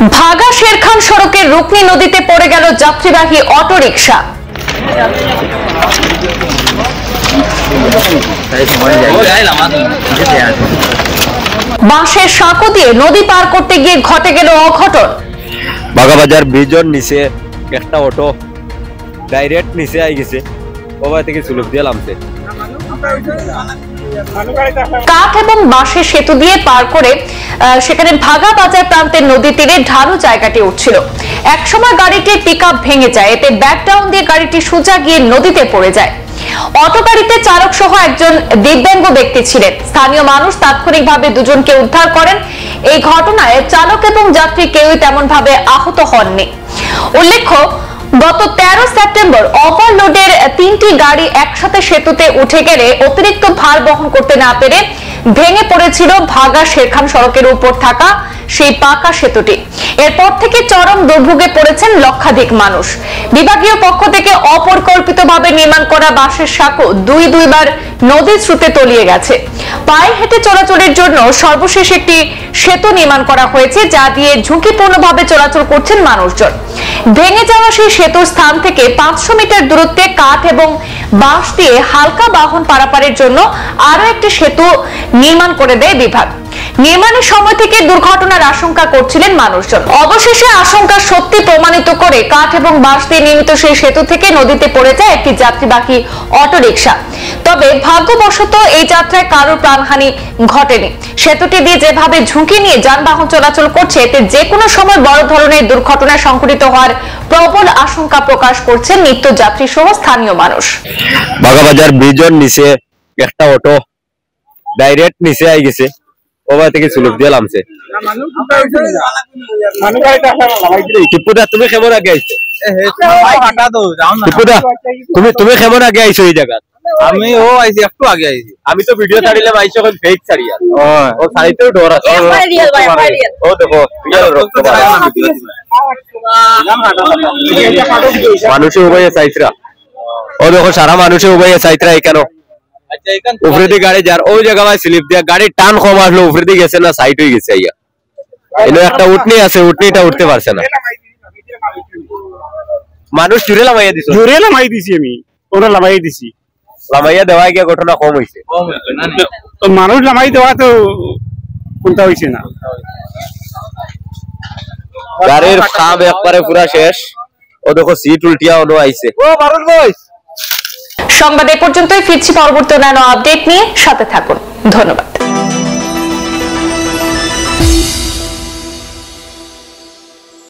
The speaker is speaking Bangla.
ভাগা শেরখান সড়কের রুকনি নদীতে পড়ে গেল যাত্রীবাহী অটোরিকশা। বাঁশের সাঁকো দিয়ে নদী পার করতে গিয়ে ঘটে গেল অঘটন। বাগাবাজার ব্রিজের নিচে একটা অটো ডাইরেক্ট নিচে আই গেছে, ওভার থেকে সুলুক দিয়ে নামছে। কাঠ এবং বাঁশের সেতু দিয়ে পার করে সেখানে ভাগা বাজার প্রান্তের নদী তীরে ঢালু জায়গাটি উঠছিল। একসময় গাড়িটির পিকআপ ভেঙে যায়, এতে ব্যাকডাউন দিয়ে গাড়িটি সোজা গিয়ে নদীতে পড়ে যায়। অটো গাড়িতে চালক সহ একজন দিব্যাঙ্গ ব্যক্তি ছিলেন। স্থানীয় মানুষ তাৎক্ষণিকভাবে দুজনকে উদ্ধার করেন। এই ঘটনায় চালক এবং যাত্রী কেউই তেমন ভাবে আহত হননি। উল্লেখ্য, গত 13 সেপ্টেম্বর ওভারলোডের 3টি গাড়ি একসাথে সেতুতে উঠে গেলে অতিরিক্ত ভার বহন করতে না পেরে ভেঙে পড়েছিল ভাগা শেরখান সড়কের উপর থাকা সেই পাকা সেতুটি। এরপর থেকে চরম দুর্ভোগে পড়েছেন লক্ষাধিক মানুষ। বিভাগীয় পক্ষ থেকে অপরিকল্পিতভাবে নির্মাণ করা বাঁশের সাঁকো দুইবার নদীর স্রোতে তলিয়ে গেছে। পায়ে হেঁটে চলাচলের জন্য সর্বশেষ একটি সেতু নির্মাণ করা হয়েছে, যা দিয়ে ঝুঁকিপূর্ণভাবে চলাচল করছেন মানুষজন। ভেঙে যাওয়া সেই সেতুর স্থান থেকে 500 মিটার দূরত্বে কাঠ এবং বাঁশ দিয়ে হালকা বাহন পারাপারের জন্য আরো একটি সেতু নির্মাণ করে দেয় বিভাগ। নির্মাণের সময় থেকে দুর্ঘটনার আশঙ্কা করছিলেন মানুষজন। অবশেষে আশঙ্কা সত্যি প্রমাণিত করে কাঠ এবং বাঁশ দিয়ে নির্মিত সেই সেতু থেকে নদীতে পড়ে যায় একটি যাত্রীবাহী অটোরিকশা। তবে ভাগ্যবশত এই যাত্রায় কারোর প্রাণহানি ঘটেনি। সেতুটি দিয়ে যেভাবে ঝুঁকি নিয়ে যানবাহন চলাচল করছে, এতে যে কোনো সময় বড় ধরনের দুর্ঘটনা সংঘটিত হওয়ার প্রবল আশঙ্কা প্রকাশ করছেন নিত্যযাত্রী সহ স্থানীয় মানুষ। বাগাবাজার ব্রিজের নিচে একটা অটো ডাইরেক্ট নিচে আই গেছে, ওভার থেকে সুলুক দিয়ে নামছে। টিপুদা, তুমি কেমন আগে আইছো? টিপুদা, তুমি কেমন আগে আইছো এই জায়গা? আমি আইছি একটু আগে আইছি। আমি তো ভিডিও ছাড়িলাম, আইছো এখন ফেক ছাড়িয়া। ও ছাড়িতেও ডর আছে। ও দেখো মানুষে উভয়ে চাইতরা, ও দেখো সারা মানুষে উভয়ে চাইতরা। এখানে উপরে দিয়ে গাড়ি যার ওই জায়গায় স্লিপ দিয়া গাড়ির টান কম আসলো, উপরে দিয়ে গেছে না সাইড হয়ে গেছে। ইয়া এনে একটা উঠনি আছে, উঠনিটা উঠতে পারছে না। মানুষ জুড়ে লামাইয়া দিছে, জুড়ে লামাই দিছি, আমি ওরা লামাই দিছি। লামাইয়া দেওয়া গিয়ে ঘটনা কম হয়েছে। তো মানুষ লামাই দেওয়া তো কোনটা হয়েছে না। গাড়ির খাম একবারে পুরা শেষ। ও দেখো সিট উল্টিয়া অন্য আইছে। সংবাদ এ পর্যন্তই, ফিরছি পরবর্তী অন্যান্য আপডেট নিয়ে। সাথে থাকুন, ধন্যবাদ।